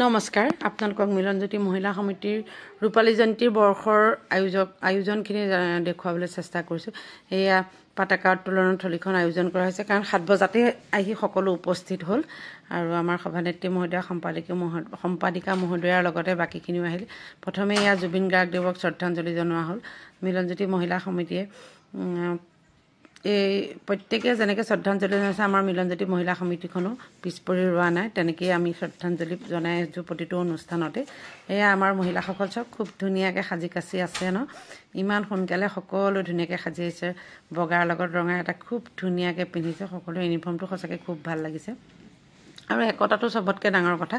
নমস্কাৰ আপোনালোকক মিলনজ্যোতি মহিলা সমিতিৰ ৰূপালী জয়ন্তীৰ বৰ্ষৰ আয়োজনখিনি দেখুৱাবলৈ চেষ্টা কৰিছোঁ। এয়া পতাকা উত্তোলনৰ থলীখন আয়োজন কৰা হৈছে কাৰণ 7 বজাতে আহি সকলো উপস্থিত হ'ল আৰু আমাৰ সভানেত্ৰী মহোদয়া সম্পাদিকা মহোদয়াৰ লগতে বাকীখিনিও আহিল। প্ৰথমে এয়া জুবিন গাৰ্গদেৱক শ্ৰদ্ধাঞ্জলি জনোৱা হ'ল। মিলনজ্যোতি মহিলা সমিতিয়ে এই প্ৰত্যেকে যেনেকৈ শ্ৰদ্ধাঞ্জলি জনাইছে আমাৰ মিলনজ্যোতি মহিলা সমিতিখনো পিছ পৰি ৰোৱা নাই, তেনেকেই আমি শ্ৰদ্ধাঞ্জলি জনাই আছোঁ প্ৰতিটো অনুষ্ঠানতে। এয়া আমাৰ মহিলাসকল চব খুব ধুনীয়াকৈ সাজি কাচি আছে ন, ইমান সোনকালে সকলো ধুনীয়াকৈ সাজি আহিছে। বগাৰ লগত ৰঙা এটা খুব ধুনীয়াকৈ পিন্ধিছে, সকলো ইউনিফৰ্মটো সঁচাকৈ খুব ভাল লাগিছে। আৰু একতাটো চবতকৈ ডাঙৰ কথা,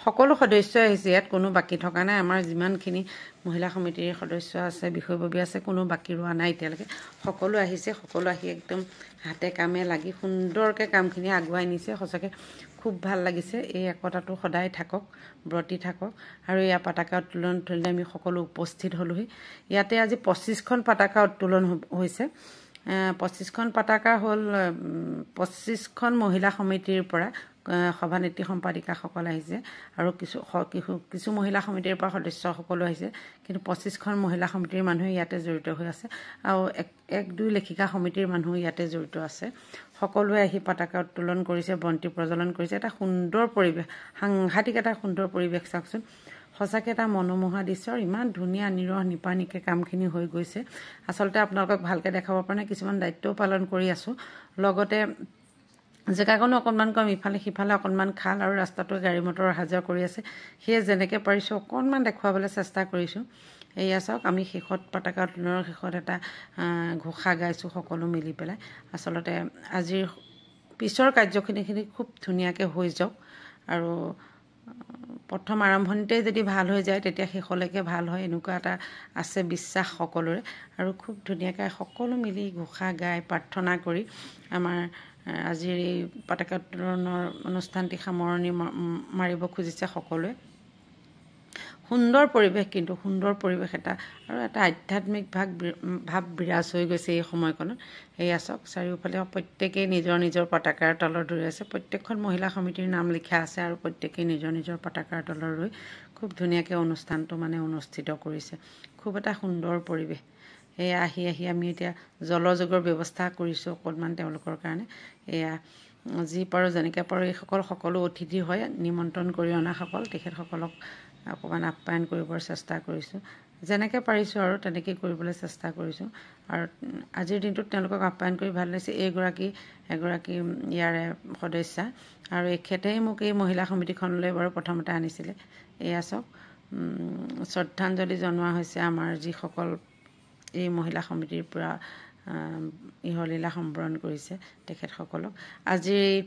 সকলো সদস্যই আহিছে, ইয়াত কোনো বাকী থকা নাই। আমাৰ যিমানখিনি মহিলা সমিতিৰ সদস্য আছে, বিষয়ববী আছে, কোনো বাকী ৰোৱা নাই এতিয়ালৈকে। সকলো আহিছে, সকলো আহি একদম হাতে কামে লাগি সুন্দৰকৈ কামখিনি আগুৱাই নিছে। সঁচাকৈ খুব ভাল লাগিছে। এই একতাটো সদায় থাকক, ব্ৰতি থাকক। আৰু এয়া পতাকা উত্তোলন থলীত আমি সকলো উপস্থিত হ'লোহি। ইয়াতে আজি 25খন পতাকা উত্তোলন হৈছে। 25খন পতাকা হ'ল 25খন মহিলা সমিতিৰ পৰা সভানেত্ৰী সম্পাদিকাসকল আহিছে আৰু কিছু মহিলা সমিতিৰ পৰা সদস্যসকলো আহিছে, কিন্তু 25খন মহিলা সমিতিৰ মানুহে ইয়াতে জড়িত হৈ আছে আৰু 1-2 লেখিকা সমিতিৰ মানুহ ইয়াতে জড়িত আছে। সকলোৱে আহি পতাকা উত্তোলন কৰিছে, বন্তি প্ৰজ্বলন কৰিছে। এটা সুন্দৰ পৰিৱেশ, সাংঘাতিক এটা সুন্দৰ পৰিৱেশ। চাওকচোন, সঁচাকৈ এটা মনোমোহা দৃশ্য। ইমান ধুনীয়া নিৰহ নিপানীকৈ কামখিনি হৈ গৈছে। আচলতে আপোনালোকক ভালকৈ দেখাব পৰা নাই, কিছুমান দায়িত্বও পালন কৰি আছোঁ। লগতে জেগাকণো অকণমান কম, ইফালে সিফালে অকণমান খাল আৰু ৰাস্তাটো গাড়ী মটৰ অহা যোৱা কৰি আছে। সেয়ে যেনেকৈ পাৰিছোঁ অকণমান দেখুৱাবলৈ চেষ্টা কৰিছোঁ। এয়া চাওক, আমি শেষত পতাকা উত্তোলনৰ শেষত এটা ঘোষা গাইছোঁ সকলো মিলি পেলাই। আচলতে আজিৰ পিছৰ কাৰ্যখিনি খুব ধুনীয়াকৈ হৈ যাওক আৰু প্ৰথম আৰম্ভণিতেই যদি ভাল হৈ যায় তেতিয়া শেষলৈকে ভাল হয়, এনেকুৱা এটা আছে বিশ্বাস সকলোৰে। আৰু খুব ধুনীয়াকৈ সকলো মিলি ঘোষা গাই প্ৰাৰ্থনা কৰি আমাৰ আজিৰ এই পতাকা উত্তোলনৰ অনুষ্ঠানটি সামৰণি মাৰিব খুজিছে সকলোৱে। সুন্দৰ পৰিৱেশ, কিন্তু সুন্দৰ পৰিৱেশ এটা আৰু এটা আধ্যাত্মিক ভাৱ বিৰাজ হৈ গৈছে এই সময়কণত। এয়া চাওক, চাৰিওফালে প্ৰত্যেকেই নিজৰ নিজৰ পতাকাৰ তলত ৰৈ আছে। প্ৰত্যেকখন মহিলা সমিতিৰ নাম লিখা আছে আৰু প্ৰত্যেকেই নিজৰ নিজৰ পতাকাৰ তলত ৰৈ খুব ধুনীয়াকৈ অনুষ্ঠানটো অনুষ্ঠিত কৰিছে। খুব এটা সুন্দৰ পৰিৱেশ। এয়া আহি আমি এতিয়া জলযোগৰ ব্যৱস্থা কৰিছোঁ অকণমান তেওঁলোকৰ কাৰণে। এয়া যি পাৰোঁ যেনেকৈ পাৰোঁ এইসকল সকলো অতিথি হয়, নিমন্ত্ৰণ কৰি অনাসকল, তেখেতসকলক অকণমান আপ্যায়ন কৰিবৰ চেষ্টা কৰিছোঁ। যেনেকৈ পাৰিছোঁ আৰু তেনেকৈ কৰিবলৈ চেষ্টা কৰিছোঁ। আৰু আজিৰ দিনটোত তেওঁলোকক আপ্যায়ন কৰি ভাল লাগিছে। এগৰাকী ইয়াৰে সদস্যা আৰু এখেতেই মোক এই মহিলা সমিতিখনলৈ বাৰু প্ৰথমতে আনিছিলে। এয়া চাওক, শ্ৰদ্ধাঞ্জলি জনোৱা হৈছে আমাৰ যিসকল এই মহিলা সমিতিৰ পৰা ইহলীলা সম্বৰণ কৰিছে তেখেতসকলক। আজিৰ এই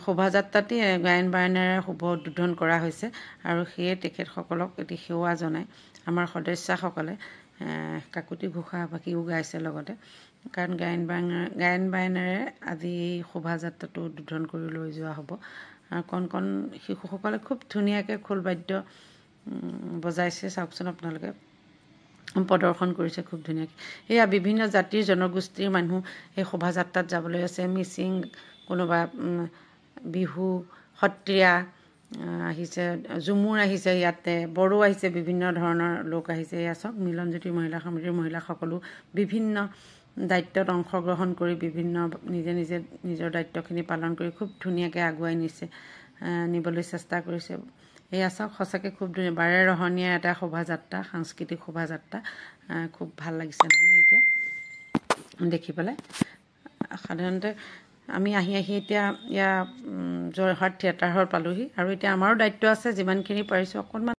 শোভাযাত্ৰাটি গায়ন বায়নেৰে শুভ উদ্বোধন কৰা হৈছে আৰু সেয়ে তেখেতসকলক এটি সেৱা জনাই আমাৰ সদস্যাসকলে কাকতি ঘোষা বাকীও গাইছে লগতে। কাৰণ গায়ন বায়নেৰে আজি এই শোভাযাত্ৰাটো উদ্বোধন কৰি লৈ যোৱা হ'ব। আৰু কণ শিশুসকলে খুব ধুনীয়াকৈ খোলবাদ্য বজাইছে, চাওকচোন আপোনালোকে প্ৰদৰ্শন কৰিছে খুব ধুনীয়াকৈ। এয়া বিভিন্ন জাতিৰ জনগোষ্ঠীৰ মানুহ এই শোভাযাত্ৰাত যাবলৈ আছে। মিচিং, কোনোবা বিহু, সত্ৰীয়া আহিছে, ঝুমুৰ আহিছে, ইয়াতে বড়ো আহিছে, বিভিন্ন ধৰণৰ লোক আহিছে। এয়া চাওক, মিলনজ্যোতি মহিলা সমিতিৰ মহিলাসকলো বিভিন্ন দায়িত্বত অংশগ্ৰহণ কৰি নিজে নিজৰ দায়িত্বখিনি পালন কৰি খুব ধুনীয়াকৈ আগুৱাই নিবলৈ চেষ্টা কৰিছে। এয়া চাওক, সঁচাকৈ খুব ধুনীয়া বাৰেৰহণীয়া এটা শোভাযাত্ৰা, সাংস্কৃতিক শোভাযাত্ৰা। খুব ভাল লাগিছে নহয় এতিয়া দেখি পেলাই। সাধাৰণতে আমি আহি এতিয়া যোৰহাট থিয়েটাৰ হল পালোহি আৰু এতিয়া আমাৰো দায়িত্ব আছে, যিমানখিনি পাৰিছোঁ অকণমান